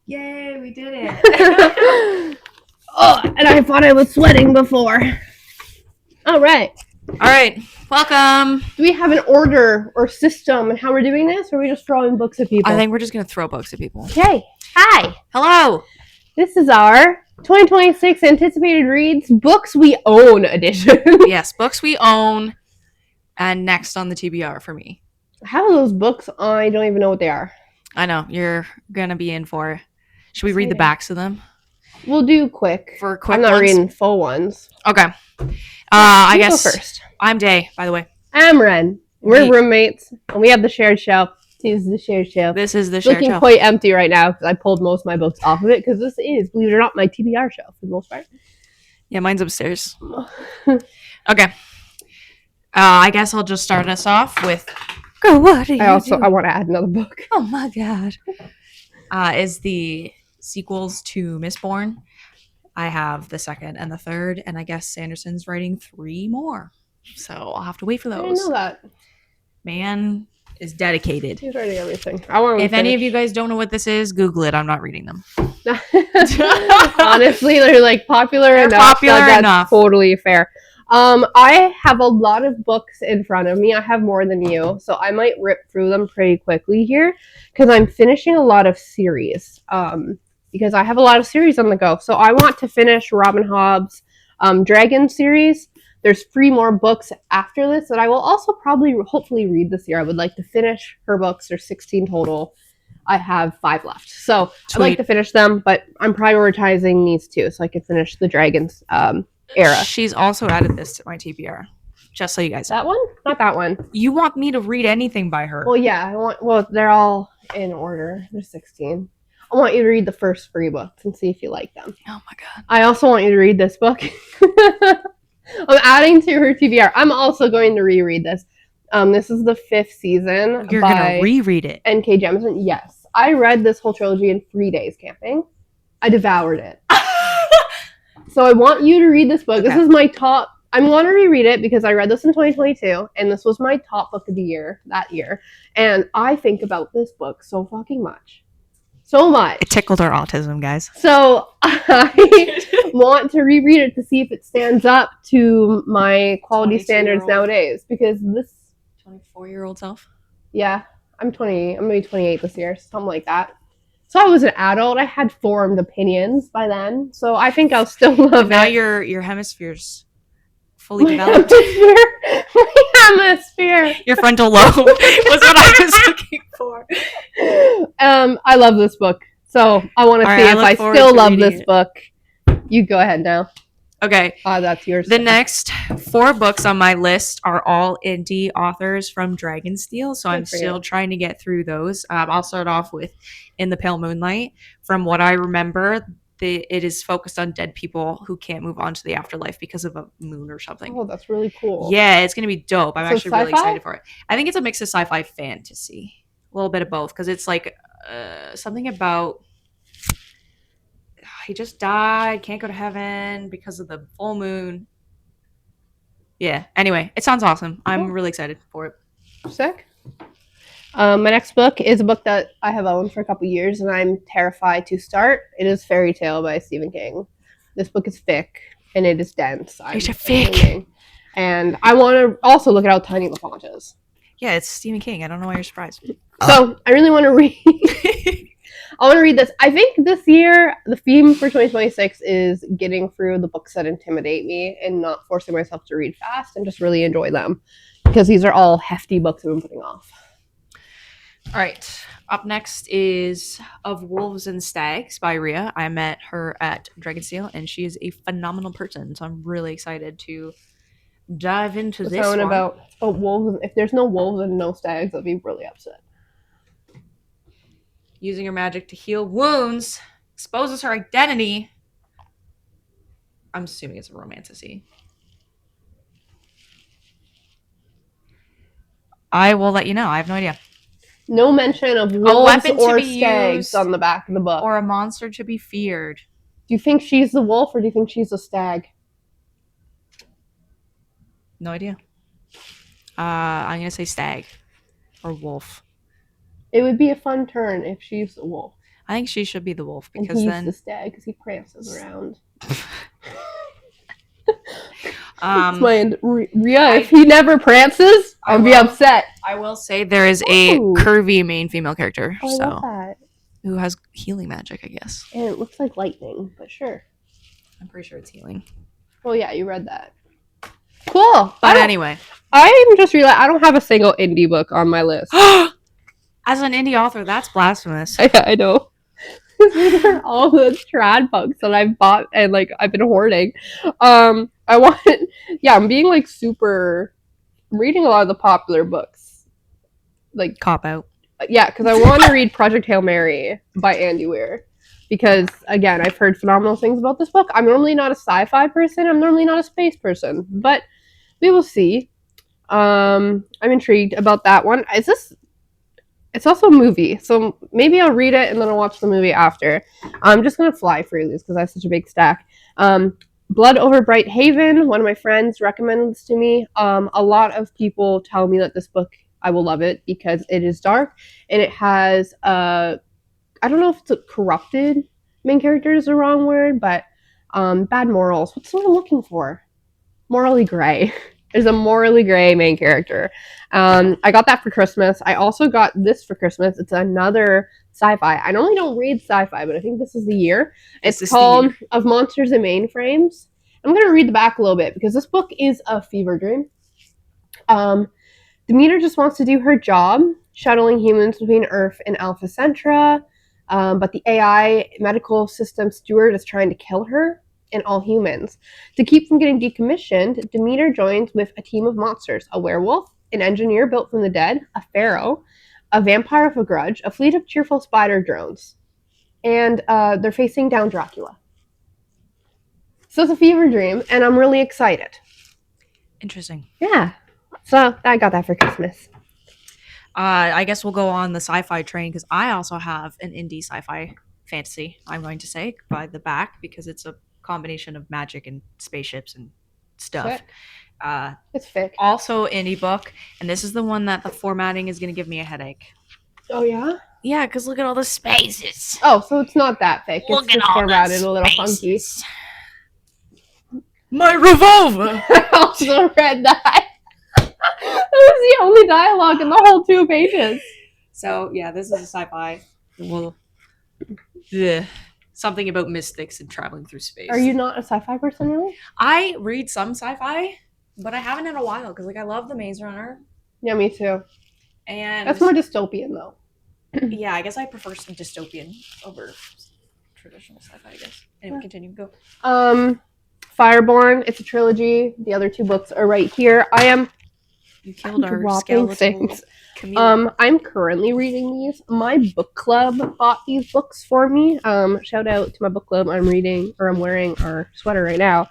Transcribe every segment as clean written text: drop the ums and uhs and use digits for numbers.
Yay, we did it. Oh, and I thought I was sweating before. All right. Welcome. Do we have an order or system in how we're doing this, or are we just throwing books at people? I think we're just going to throw books at people. Okay. Hi. Hello. This is our 2026 Anticipated Reads Books We Own edition. Yes, books we own. And next on the TBR for me. How are those books? I don't even know what they are. I know. You're going to be in for it. Should we read the backs of them? We'll do quick. For quick I'm not ones? reading full ones. Okay. I You guess go first. I'm Day, by the way. I'm Ren. We're roommates, and we have the shared shelf. This is the shared shelf. This is the shared looking shelf. quite empty right now because I pulled most of my books off of it because this is, believe it or not, my TBR shelf for the most part. Yeah, mine's upstairs. Okay. I guess I'll just start us off with. Girl, what are you doing? I want to add another book. Oh my god. Is the sequels to Mistborn. I have the second and the third, and I guess Sanderson's writing 3 more. So I'll have to wait for those. I didn't know that. Man is dedicated. He's writing everything. I want. If any of you guys don't know what this is, Google it. I'm not reading them. Honestly, they're like popular enough. That's totally fair. I have a lot of books in front of me. I have more than you, so I might rip through them pretty quickly here because I'm finishing a lot of series. Because I have a lot of series on the go. So I want to finish Robin Hobb's Dragon series. There's 3 more books after this that I will also hopefully read this year. I would like to finish her books. There's 16 total. I have 5 left. So I'd like to finish them, but I'm prioritizing these 2 so I can finish the Dragons era. She's also added this to my TBR. Just so you guys know. That one? Not that one. You want me to read anything by her? Well, yeah. They're all in order. There's 16. I want you to read the first 3 books and see if you like them. Oh my god. I also want you to read this book. I'm adding to her TBR. I'm also going to reread this. This is the 5th season. You're going to reread it? N.K. Jemisin. Yes. I read this whole trilogy in 3 days camping. I devoured it. So I want you to read this book. Okay. This is my top. I'm going to reread it because I read this in 2022, and this was my top book of the year that year. And I think about this book so fucking much. So much. It tickled our autism, guys. So I want to reread it to see if it stands up to my quality standards nowadays. Because this 24-year-old self? Yeah. I'm 20. I'm going to be 28 this year. Something like that. So I was an adult. I had formed opinions by then. So I think I'll still love it. Now your hemisphere's fully developed. My hemisphere. Your frontal lobe was what I was looking for. I love this book. So I want to see if I still love this book. You go ahead now. Okay. That's yours. The next 4 books on my list are all indie authors from Dragonsteel, so I'm still trying to get through those. I'll start off with In the Pale Moonlight. From what I remember, it is focused on dead people who can't move on to the afterlife because of a moon or something. Oh, that's really cool. Yeah, it's going to be dope. I'm actually really excited for it. I think it's a mix of sci-fi fantasy. A little bit of both, because it's like something about he just died, can't go to heaven because of the full moon. Yeah, anyway, it sounds awesome. I'm really excited for it. Sick. My next book is a book that I have owned for a couple years, and I'm terrified to start. It is Fairy Tale by Stephen King. This book is thick, and it is dense. It's thick. And I want to also look at how tiny the font is. Yeah, it's Stephen King. I don't know why you're surprised. So I really want to read. I want to read this. I think this year, the theme for 2026 is getting through the books that intimidate me and not forcing myself to read fast and just really enjoy them. Because these are all hefty books I've been putting off. All right. Up next is Of Wolves and Stags by Rhea. I met her at Dragonsteel, and she is a phenomenal person. So I'm really excited to dive into this one. About wolves. If there's no wolves and no stags, I'll be really upset. Using her magic to heal wounds exposes her identity. I'm assuming it's a romantasy. I will let you know. I have no idea. No mention of wolves or stags on the back of the book. Or a monster to be feared. Do you think she's the wolf or do you think she's a stag? No idea. I'm gonna say stag or wolf. It would be a fun turn if she's the wolf. I think she should be the wolf because he's the stag because he prances around. If he never prances, I'll be upset. I will say there is a curvy main female character, I love that. Who has healing magic, I guess. And it looks like lightning, but sure. I'm pretty sure it's healing. Oh yeah, you read that. Cool. But anyway, I just realized I don't have a single indie book on my list. As an indie author, that's blasphemous. I know. These are all the trad books that I've bought and like I've been hoarding. I'm being like super reading a lot of the popular books. Like Cop Out. Yeah, because I want to read Project Hail Mary by Andy Weir. Because again, I've heard phenomenal things about this book. I'm normally not a sci-fi person. I'm normally not a space person, but we will see. I'm intrigued about that one. It's also a movie, so maybe I'll read it and then I'll watch the movie after. I'm just gonna fly through these because I have such a big stack. Blood Over Bright Haven. One of my friends recommended this to me. A lot of people tell me that this book, I will love it because it is dark and it has I don't know if it's a corrupted main character is the wrong word, but bad morals. What's what I'm looking for? Morally gray. There's a morally gray main character. I got that for Christmas. I also got this for Christmas. It's another sci-fi. I normally don't read sci-fi, but I think this is the year. It's called Of Monsters and Mainframes. I'm going to read the back a little bit because this book is a fever dream. Demeter just wants to do her job, shuttling humans between Earth and Alpha Centra, but the AI medical system steward is trying to kill her and all humans. To keep from getting decommissioned, Demeter joins with a team of monsters, a werewolf, an engineer built from the dead, a pharaoh, a vampire with a grudge, a fleet of cheerful spider drones, and they're facing down Dracula. So it's a fever dream, and I'm really excited. Interesting. Yeah. So I got that for Christmas. I guess we'll go on the sci-fi train because I also have an indie sci-fi fantasy, I'm going to say, by the back because it's a combination of magic and spaceships and stuff. It's fic. Also indie book, and this is the one that the formatting is going to give me a headache. Oh yeah? Yeah, because look at all the spaces. Oh, so it's not that fic. It's just formatted a little funky. My revolver! I also read that. That was the only dialogue in the whole 2 pages. So yeah, this is a sci-fi. Well, something about mystics and traveling through space. Are you not a sci-fi person, really? I read some sci-fi, but I haven't in a while because, like, I love The Maze Runner. Yeah, me too. And that's more dystopian, though. Yeah, I guess I prefer some dystopian over traditional sci-fi. I guess. Anyway, continue. Go. Fireborn. It's a trilogy. The other 2 books are right here. You killed our skeletal things. I'm currently reading these. My book club bought these books for me. Shout out to my book club. I'm wearing our sweater right now.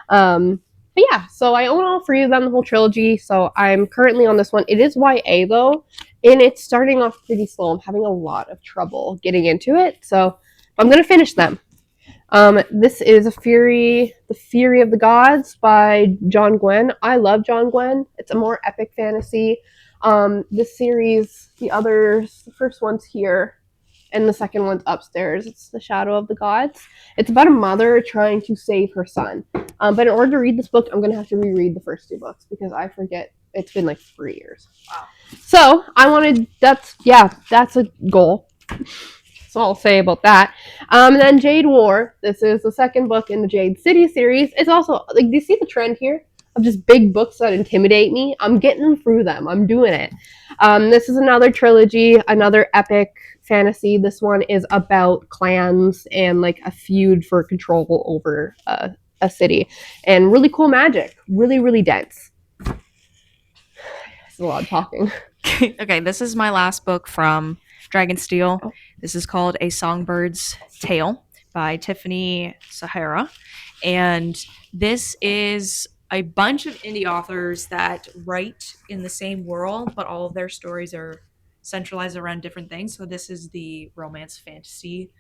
But yeah, so I own all 3 of them, the whole trilogy. So I'm currently on this one. It is YA though, and it's starting off pretty slow. I'm having a lot of trouble getting into it. So I'm gonna finish them. This is The Fury of the Gods by John Gwynne. I love John Gwynne. It's a more epic fantasy. This series, the first one's here, and the second one's upstairs. It's The Shadow of the Gods. It's about a mother trying to save her son. But in order to read this book, I'm going to have to reread the first 2 books because I forget. It's been like 3 years. Wow. So that's a goal. That's all I'll say about that. And then Jade War. This is the second book in the Jade City series. It's also, like, do you see the trend here of just big books that intimidate me? I'm getting through them. I'm doing it. This is another trilogy, another epic fantasy. This one is about clans and, like, a feud for control over a city. And really cool magic. Really, really dense. It's a lot of talking. Okay, this is my last book from Dragonsteel. Oh. This is called A Songbird's Tale by Tiffany Sahara. And this is a bunch of indie authors that write in the same world, but all of their stories are centralized around different things. So this is the romance fantasy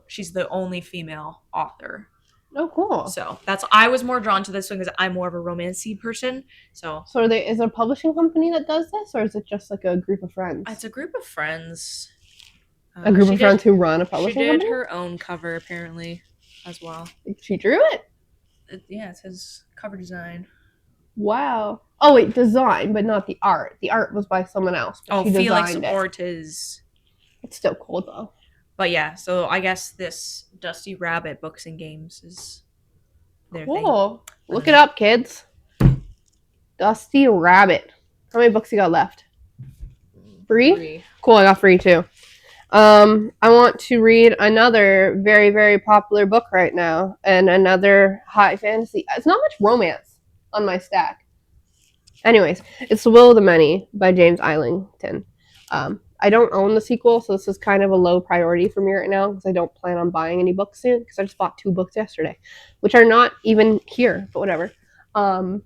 she's the only female author Oh, cool. So I was more drawn to this one because I'm more of a romancy person. So is there a publishing company that does this, or is it just like a group of friends? It's a group of friends. A group of friends who run a publishing company? She did her own cover, apparently, as well. She drew it? Yeah, it says cover design. Wow. Oh, wait, design, but not the art. The art was by someone else. Oh, Felix Ortiz. It's still cool, though. But yeah, so I guess this Dusty Rabbit Books and Games is their thing. Look it up, kids. Dusty Rabbit. How many books you got left? 3? Cool, I got 3 too. I want to read another very, very popular book right now, and another high fantasy. It's not much romance on my stack. Anyways, it's The Will of the Many by James Islington. I don't own the sequel, so this is kind of a low priority for me right now because I don't plan on buying any books soon because I just bought 2 books yesterday, which are not even here, but whatever. But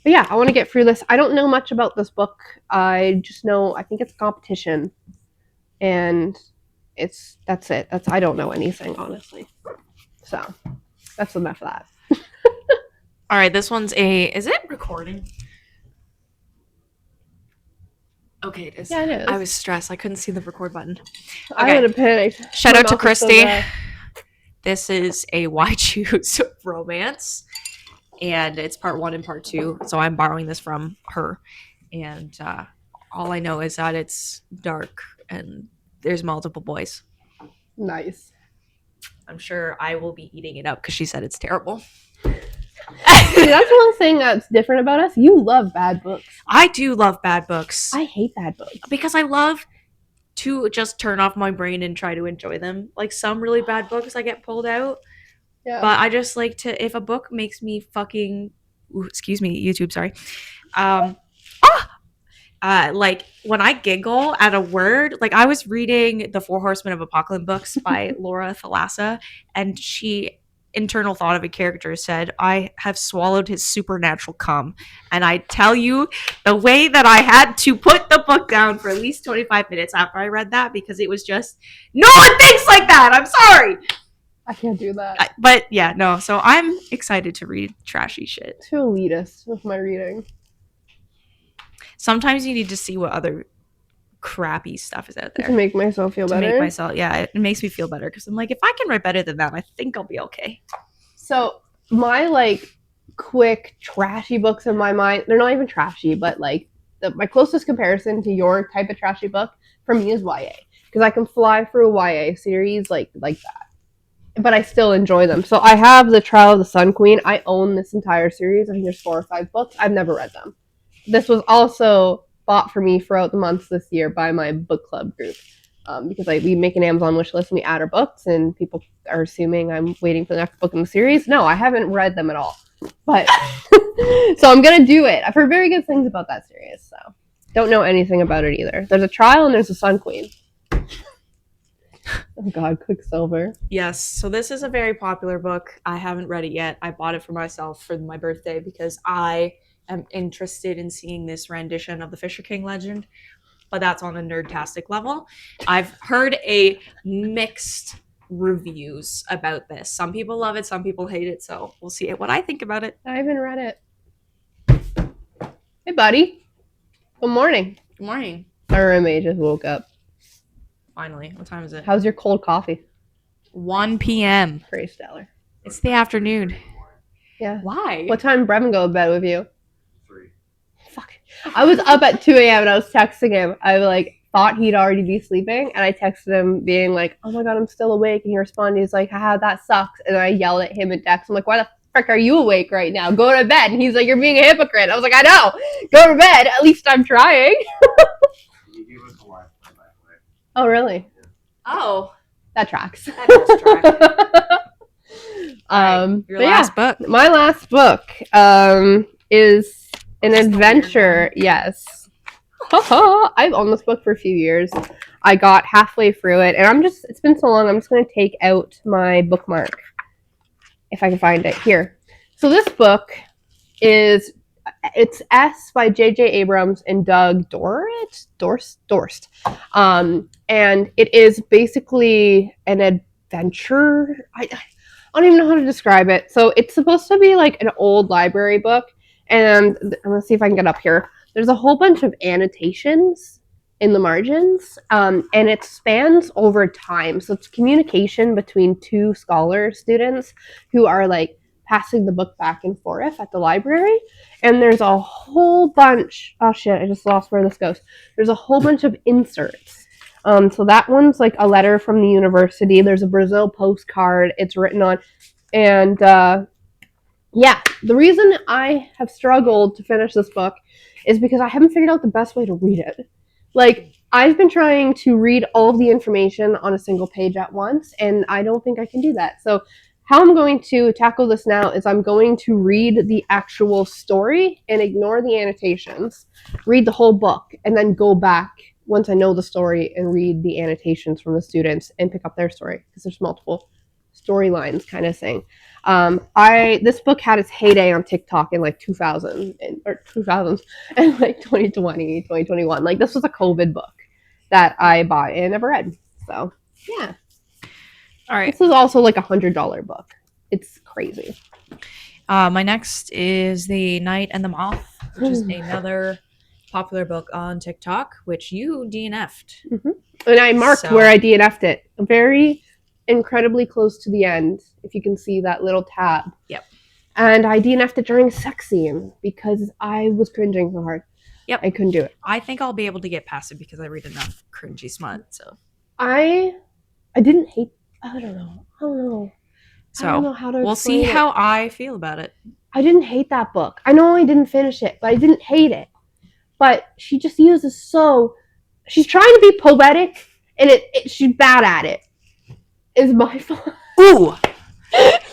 yeah, I want to get through this. I don't know much about this book. I just know I think it's a competition, and that's it. I don't know anything, honestly. So that's enough of that. All right, this one's is it recording? Okay, it is. Yeah, it is. I was stressed. I couldn't see the record button. Okay. I would have panicked. Shout out to Christy. This is a Why Choose romance, and it's part 1 and part 2. So I'm borrowing this from her, and all I know is that it's dark and there's multiple boys. Nice. I'm sure I will be eating it up because she said it's terrible. See, that's one thing that's different about us. You love bad books. I do love bad books. I hate bad books. Because I love to just turn off my brain and try to enjoy them. Like some really bad books I get pulled out. Yeah. But I just like to, if a book makes me fucking, excuse me, YouTube, sorry. Like when I giggle at a word, like I was reading The 4 Horsemen of Apocalypse books by Laura Thalassa, and internal thought of a character said, I have swallowed his supernatural cum. And I tell you, the way that I had to put the book down for at least 25 minutes after I read that, because it was just, no one thinks like that. I'm sorry. I can't do that. But yeah, no. So I'm excited to read trashy shit. Too elitist with my reading. Sometimes you need to see what other crappy stuff is out there to make myself feel better. It makes me feel better because I'm like, if I can write better than that, I think I'll be okay. So my quick trashy books in my mind, they're not even trashy, but my closest comparison to your type of trashy book for me is YA, because I can fly through a YA series like that, but I still enjoy them. So I have The Trial of the Sun Queen. I own this entire series. I think there's 4 or 5 books. I've never read them. This was also bought for me throughout the months this year by my book club group, because we make an Amazon wish list and we add our books, and people are assuming I'm waiting for the next book in the series. No, I haven't read them at all, but so I'm gonna do it. I've heard very good things about that series, so don't know anything about it either. There's a trial and there's a Sun Queen. Oh God, Quicksilver. Yes, so this is a very popular book. I haven't read it yet. I bought it for myself for my birthday because I am interested in seeing this rendition of the Fisher King legend, but that's on a nerdtastic level. I've heard a mixed reviews about this. Some people love it, some people hate it, so we'll see what I think about it. I haven't read it. Hey, buddy. Good morning. Good morning. Our roommate just woke up. Finally. What time is it? How's your cold coffee? 1 p.m. Pretty stellar. It's the afternoon. Yeah. Why? What time did Brevin go to bed with you? 3. Fuck. I was up at 2 a.m. and I was texting him. I thought he'd already be sleeping, and I texted him being like, oh my God, I'm still awake. And he responded, he's like, haha, that sucks. And I yelled at him and text. I'm like, why the frick are you awake right now? Go to bed. And he's like, you're being a hypocrite. I was like, I know. Go to bed. At least I'm trying. Oh, really? Yeah. Oh. That tracks. That does track. Your last book. My last book is an adventure. Yes. I've owned this book for a few years. I got halfway through it, and it's been so long, I'm just going to take out my bookmark if I can find it here. So this book it's S by J.J. Abrams and Doug Dorst. And it is basically an adventure. I don't even know how to describe it. So it's supposed to be like an old library book, and I'm gonna see if I can get up here. There's a whole bunch of annotations in the margins, and it spans over time. So it's communication between two scholar students who are like passing the book back and forth at the library. And there's a whole bunch. Oh shit! I just lost where this goes. There's a whole bunch of inserts. So that one's like a letter from the university. There's a Brazil postcard. It's written on, and yeah, the reason I have struggled to finish this book is because I haven't figured out the best way to read it. Like, I've been trying to read all of the information on a single page at once, and I don't think I can do that. So, how I'm going to tackle this now is I'm going to read the actual story and ignore the annotations, read the whole book, and then go back once I know the story and read the annotations from the students and pick up their story because there's multiple storylines kind of thing. This book had its heyday on TikTok in like 2000s and like 2020, 2021. Like this was a COVID book that I bought and never read. So yeah. All right. This is also like $100 book. It's crazy. My next is The Night and the Moth, which is another popular book on TikTok, which you DNF'd. Mm-hmm. And I marked where I DNF'd it. Very incredibly close to the end, if you can see that little tab. Yep. And I DNF'd it during a sex scene because I was cringing so hard. Yep. I couldn't do it. I think I'll be able to get past it because I read enough cringy smut. So I didn't hate. I don't know. So I don't know how to. We'll see how I feel about it. I didn't hate that book. I know I didn't finish it, but I didn't hate it. But she just uses she's trying to be poetic, and she's bad at it. Is my fault. Ooh,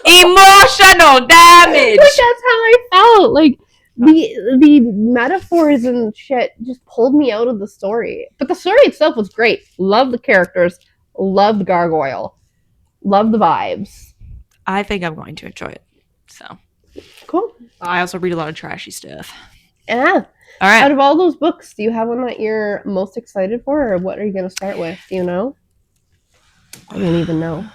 emotional damage. Like that's how I felt. Like the metaphors and shit just pulled me out of the story. But the story itself was great. Love the characters. Love the gargoyle. Love the vibes. I think I'm going to enjoy it. So cool. I also read a lot of trashy stuff. Yeah. All right. Out of all those books, do you have one that you're most excited for, or what are you going to start with? Do you know? I don't even know.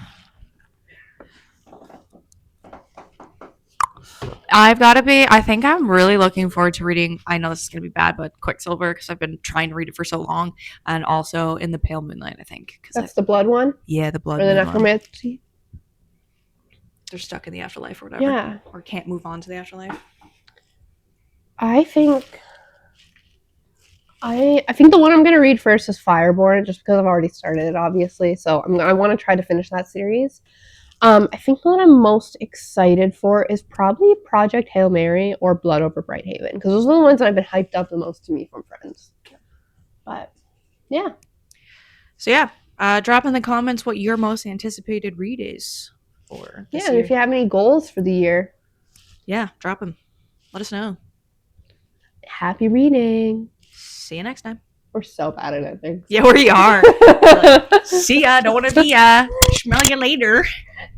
I think I'm really looking forward to reading, I know this is going to be bad, but Quicksilver, because I've been trying to read it for so long, and also In the Pale Moonlight, I think. That's the blood one? Yeah, the blood or the necromancy? They're stuck in the afterlife or whatever. Yeah. Or can't move on to the afterlife. I think the one I'm going to read first is Fireborn, just because I've already started it, obviously. So I want to try to finish that series. I think the one I'm most excited for is probably Project Hail Mary or Blood Over Brighthaven, because those are the ones that have been hyped up the most to me from friends. But, yeah. So, yeah. Drop in the comments what your most anticipated read is for this year. If you have any goals for the year. Yeah, drop them. Let us know. Happy reading. See you next time. We're so bad at it. Yeah, we are. See ya. Don't want to be ya. Smell you later.